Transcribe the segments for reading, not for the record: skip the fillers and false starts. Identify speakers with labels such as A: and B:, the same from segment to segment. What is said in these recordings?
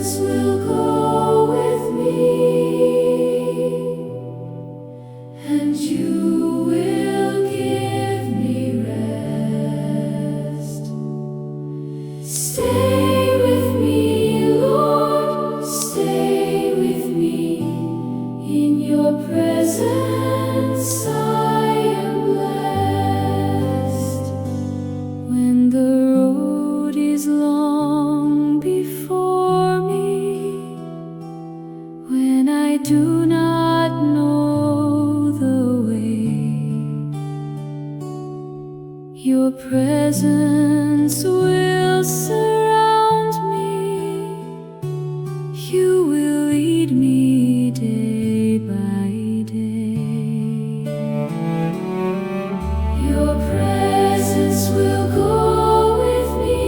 A: presence will go with me, and you will give me rest. Stay with me, Lord, stay with me. In your presence I am blessed. When the road is long before me, when I do not know the way, your presence will surround me. You will lead me day by day. Your presence will go with me,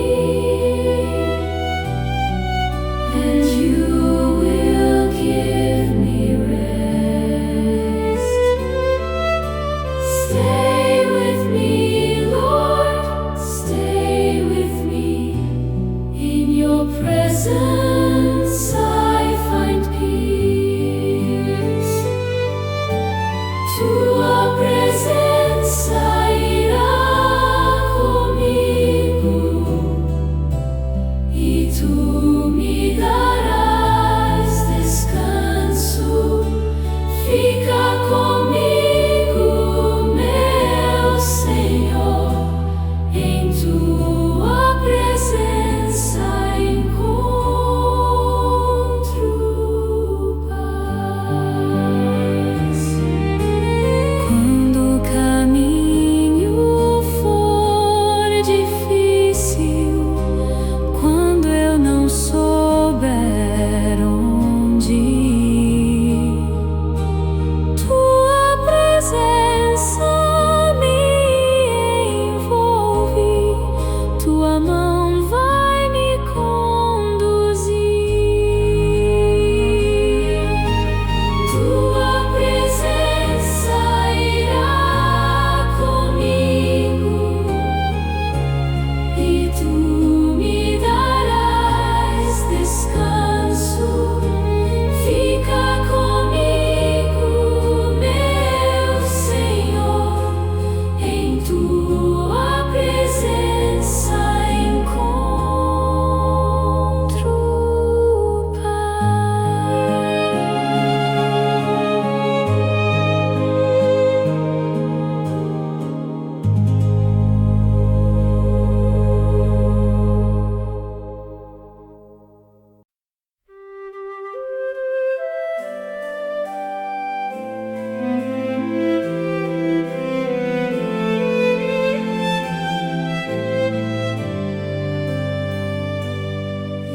A: and you will give me rest. Stay with me, Lord, stay with me. In your presence I find peace. Tua presenza irá comigo, e tu me darás descanso. Fica comigo, meu Senhor, em tua presença encontro paz. Quando o caminho for difícil, quando eu não souber onde ir, tua presença me envolve, tua mão vai me conduzir. Tua presença irá comigo, e tu me darás descanso. Fica comigo, meu Senhor, em tua presença encontro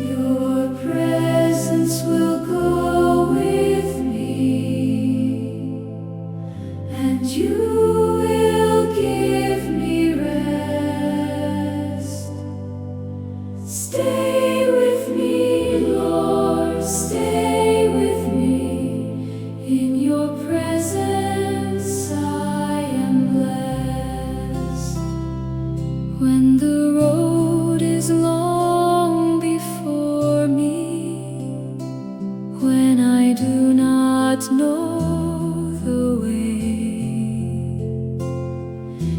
A: Your presence will go with me, and you will give me rest. Stay with me, Lord, stay with me. In your presence I am blessed. When the road is long before me, when I do not know the way,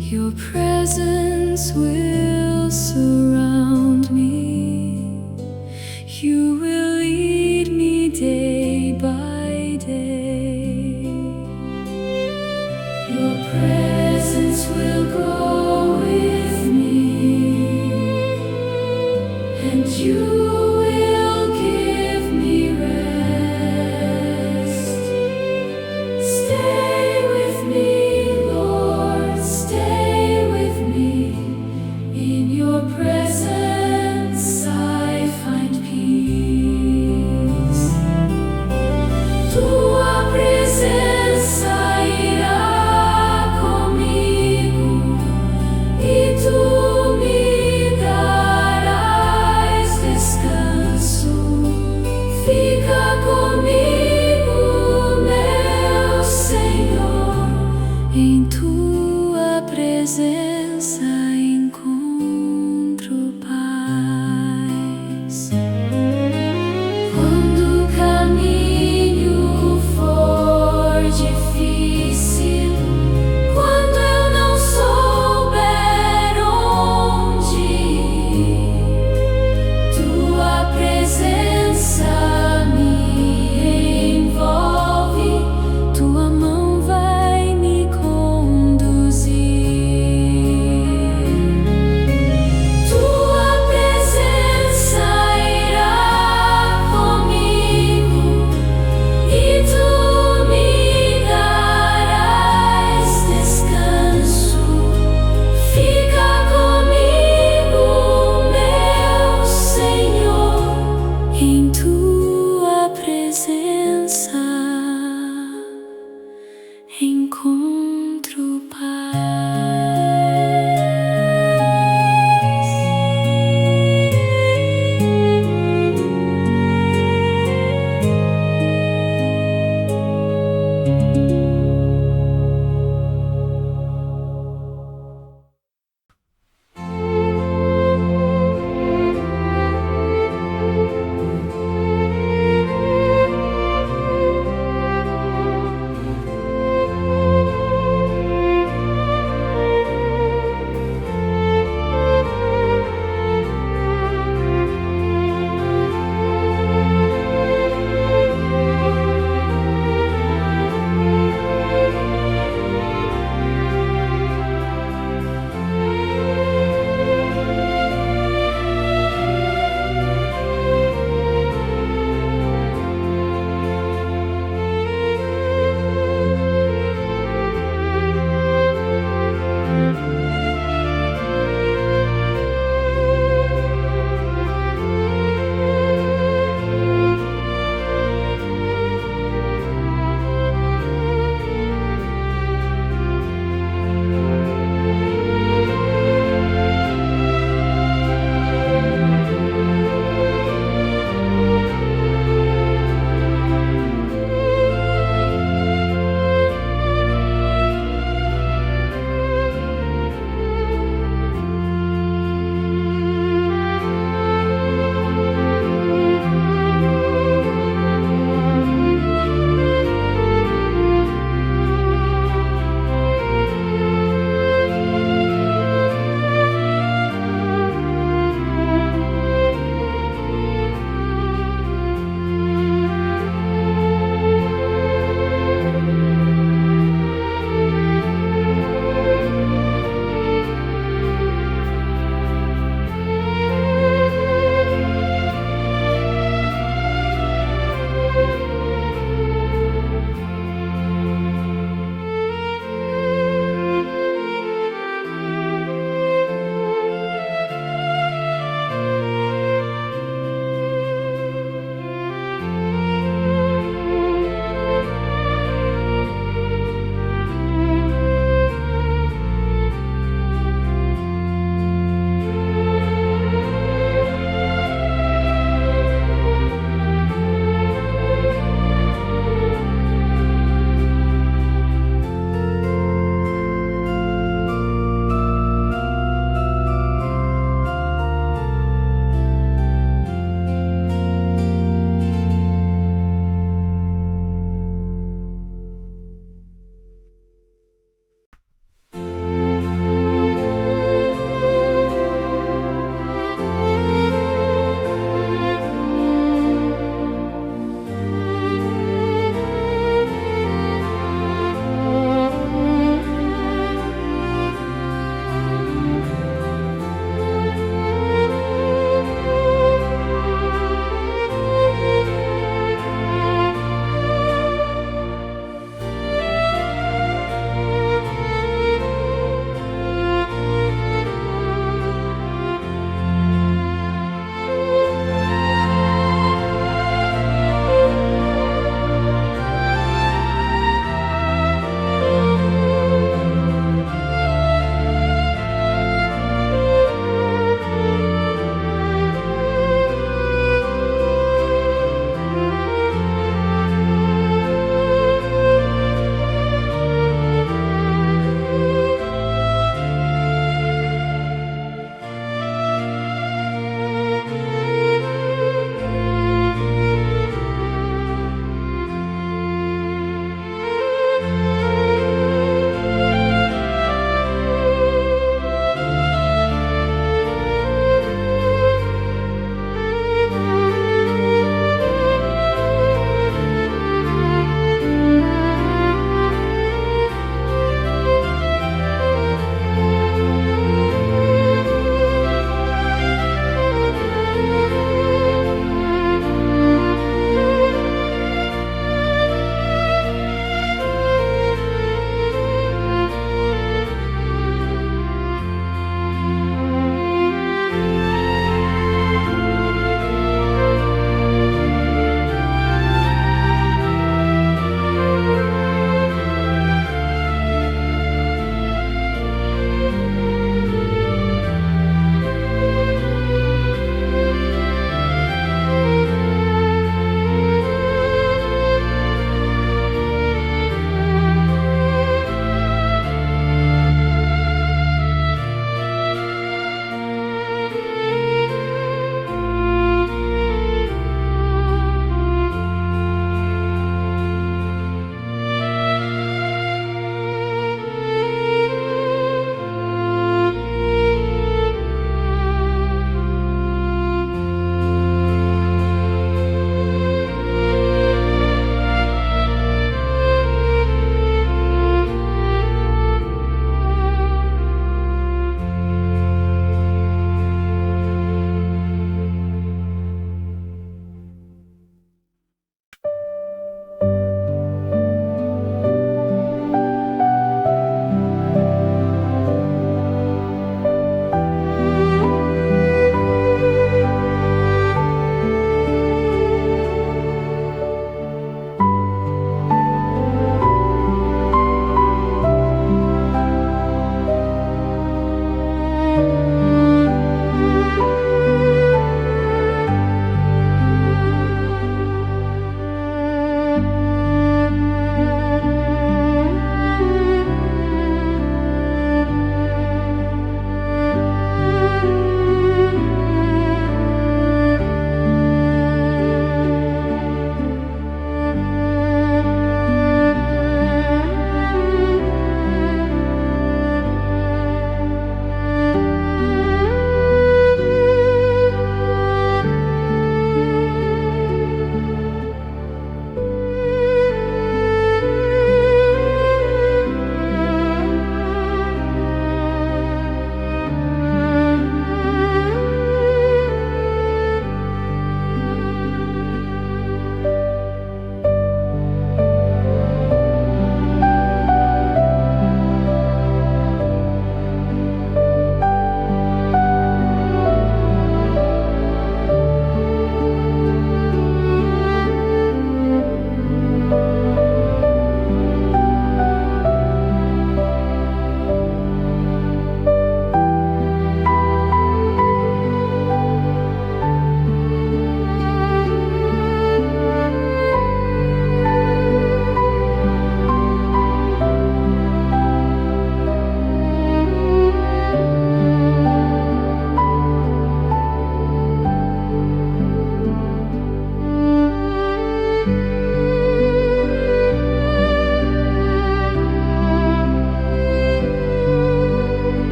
A: your presence will surround me. You will lead me day by day. Your presence will go with me, and you will give me rest. Stay with me, Lord, stay with me. In your presence I find peace. Tua presença irá comigo, e tu me darás descanso.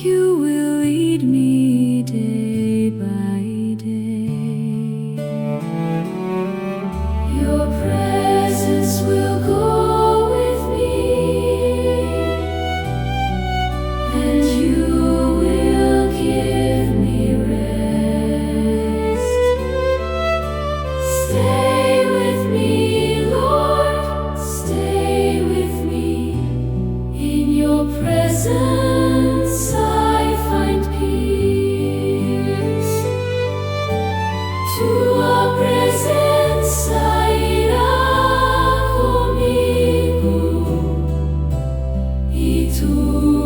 A: You will lead me day by day. Your presence will go with me, and you will give me rest. Stay with me, Lord, stay with me. In your presence I find peace. Tua presença irá comigo, e tu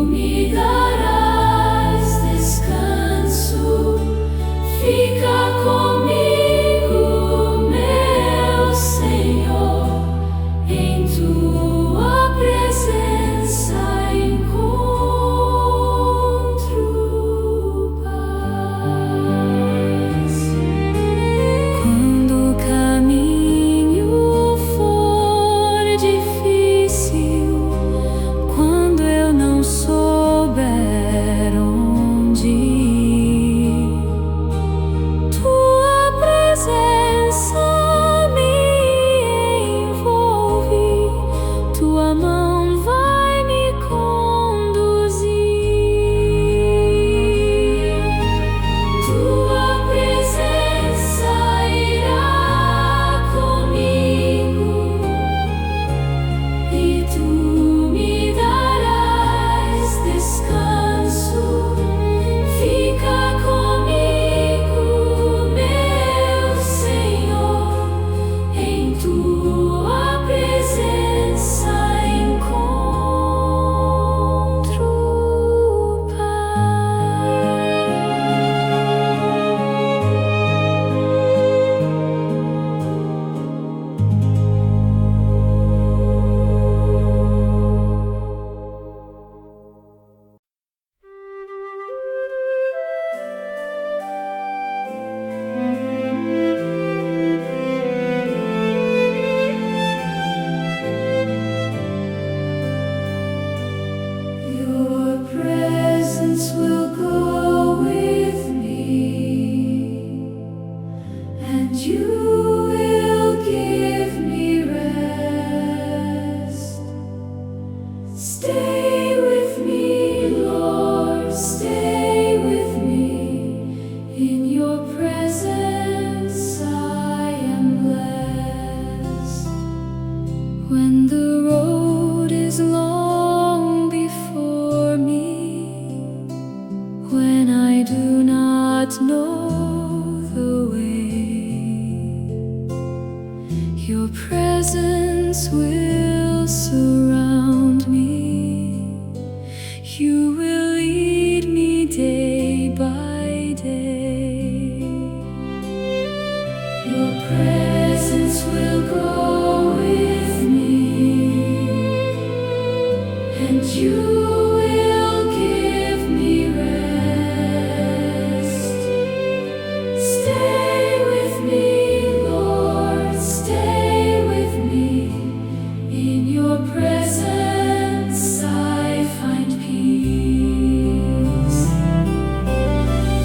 A: me darás descanso. Fica comigo, meu Senhor, em tua presença encontro paz. Quando o caminho for difícil, quando eu não souber onde ir, tua presença me envolve, tua mão vai me conduzir. Tua presença irá comigo, e tu me darás descanso. Fica comigo, meu Senhor, em tua presença encontro paz. Your presence will go with me, and you will give me rest. Stay with me, Lord, stay with me. In your presence I am blessed. When the road is long before me, when I do not know the way, your presence will surround me. You will lead me day by day. Your presence will go with me, and you will give me rest. Stay with me, Lord, stay with me. In your presence I find peace.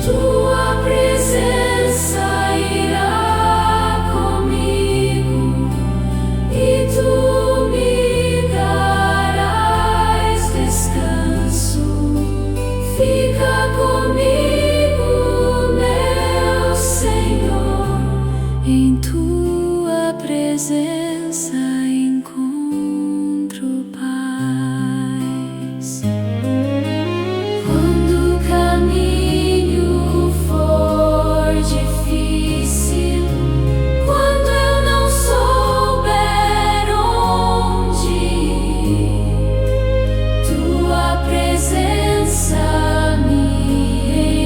A: Tua presença irá comigo, e tu me darás descanso. Fica comigo, meu Senhor, em tua presença encontro paz. Quando o caminho for difícil, quando eu não souber onde ir, tua presença me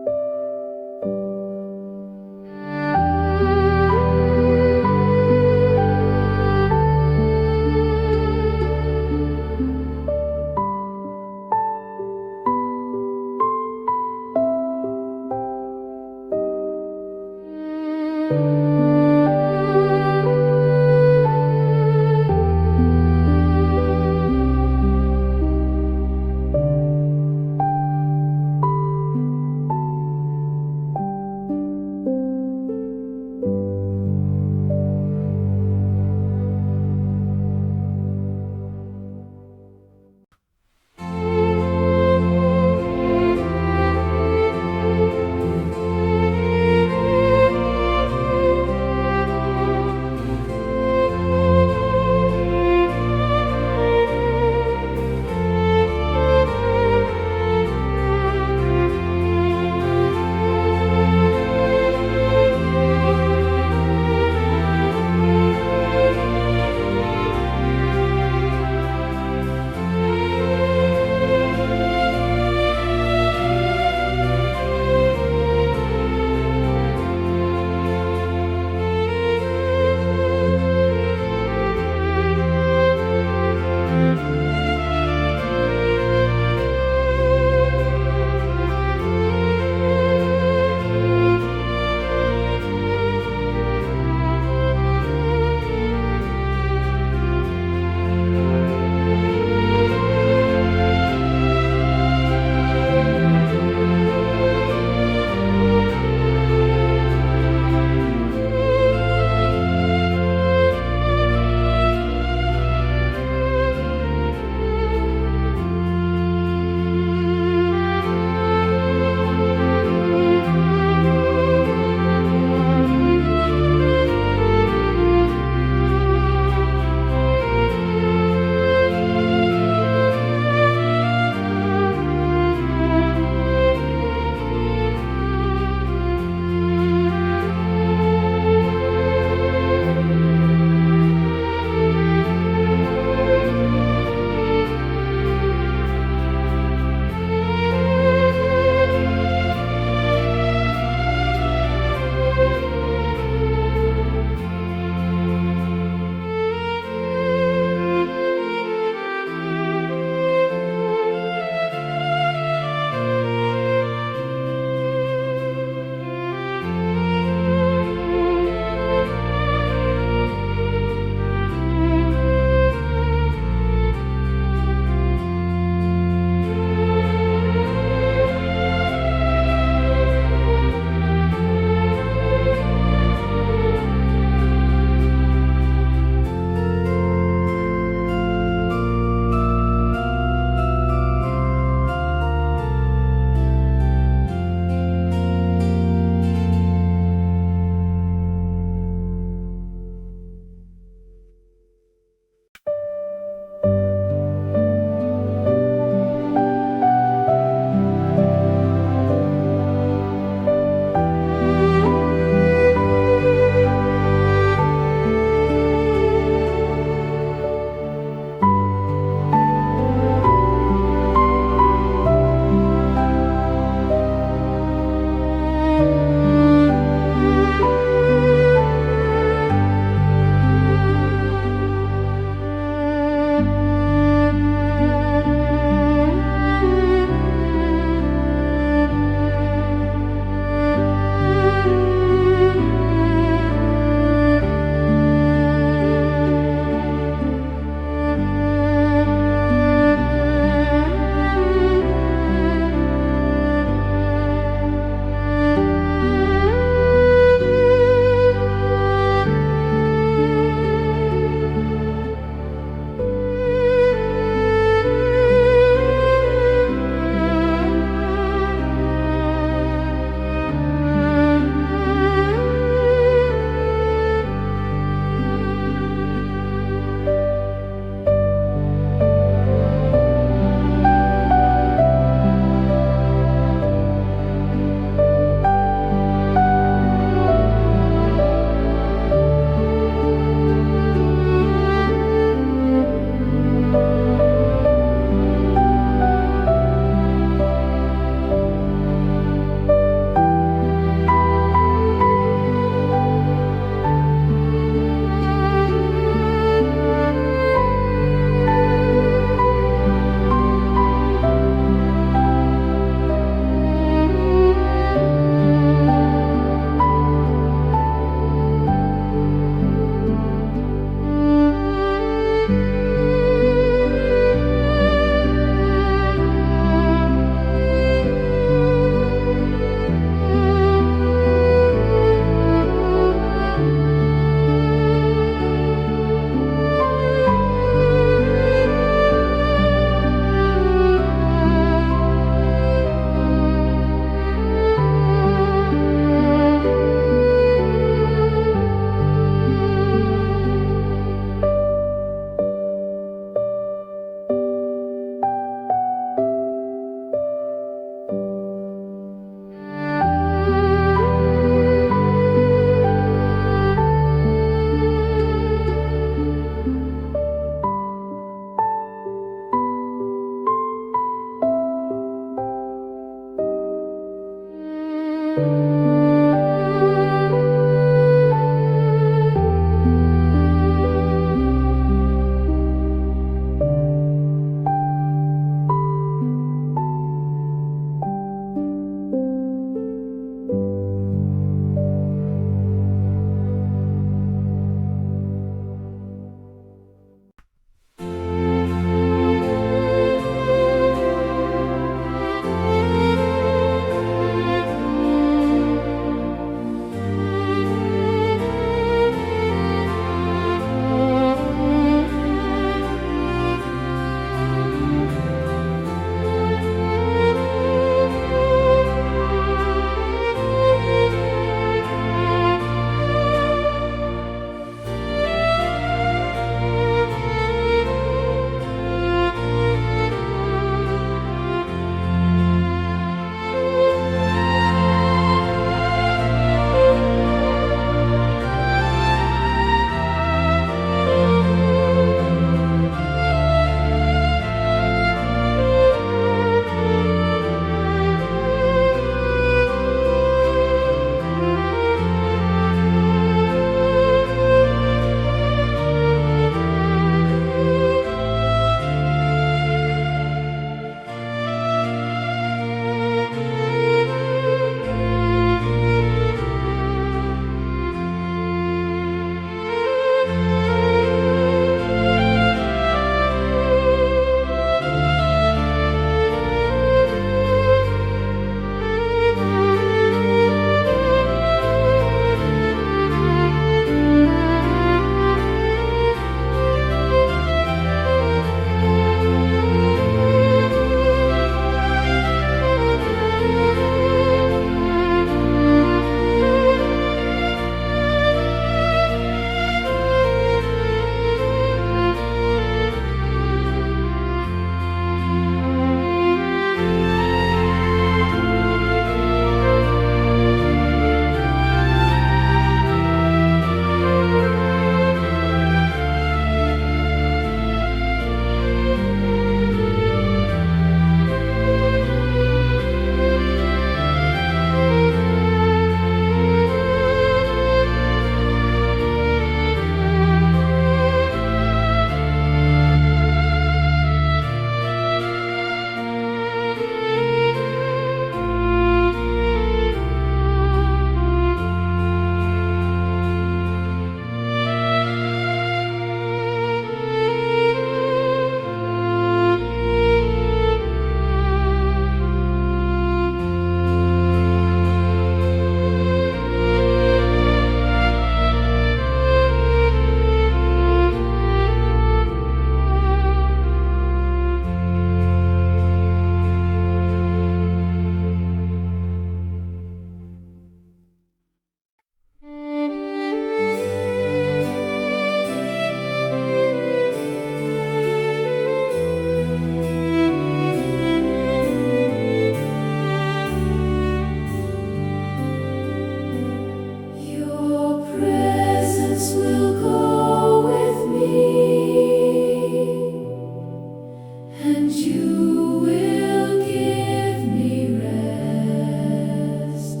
A: and you will give me rest.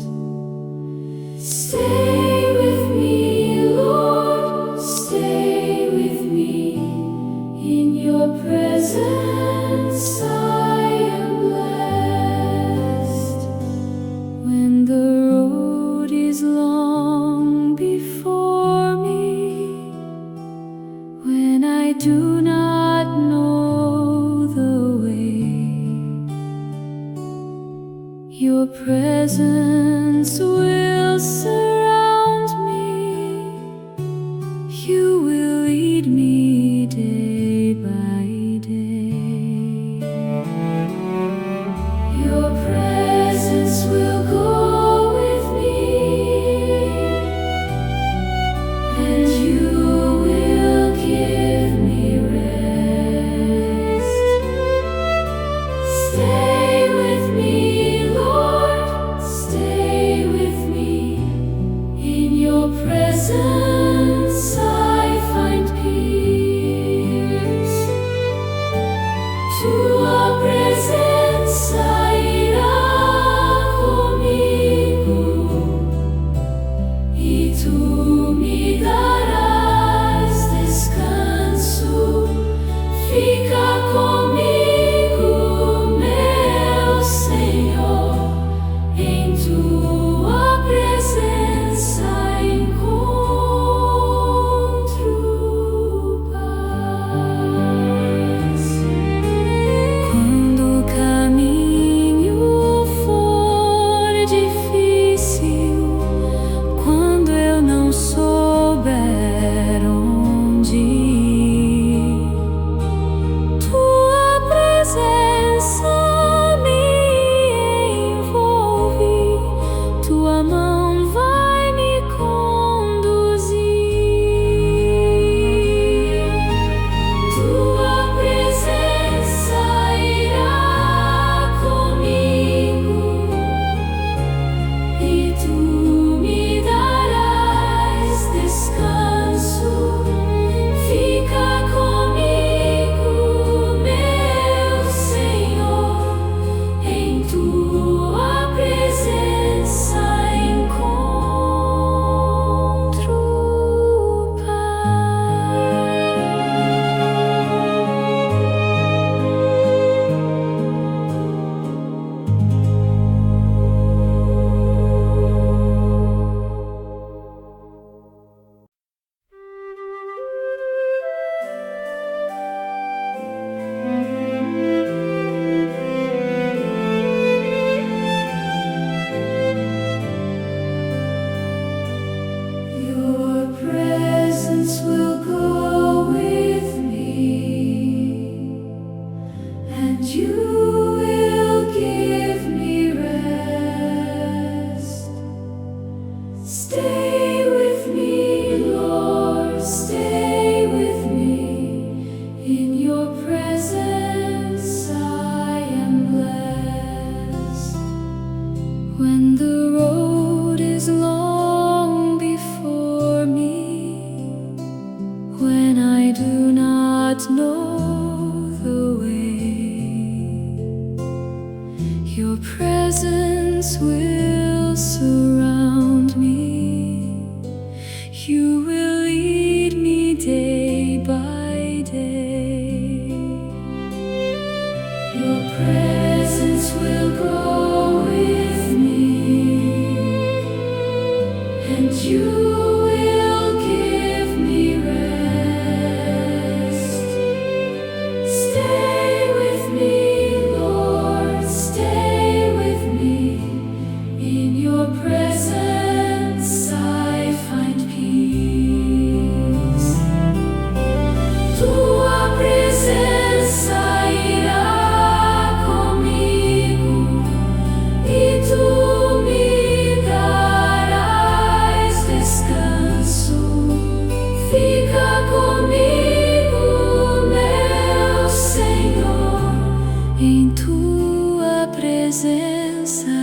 A: Stay with me, Lord, stay with me. In your presence I am blessed. When the road is long before me, when I do not know the way, your presence will surround me. You will lead me day by day. Your presence will go with me, and you will give me rest. Stay with me, Lord, stay with me. In your presence I find peace. Tua presença irá comigo, e tu me darás descanso. Fica comigo, meu Senhor, em tua presença encontro paz. Quando o caminho for difícil, quando eu não souber onde ir, tua presença me envolve, tua mão vai me conduzir. Tua presença irá comigo, e tu me darás descanso. Fica comigo, meu Senhor, em tua presença encontro Your presence will go with me, and you will give me rest. Stay with me, Lord, stay with me. In your presence I am blessed. When the road is long before me, when I do not know the way, your presence will surround me. You will lead me day by day. Your presence will go with me, and you will give me rest. Stay with me, Lord, stay with me. In your presence I find peace. Tua presença irá comigo, e tu me darás descanso. Fica comigo, meu Senhor, em tua presença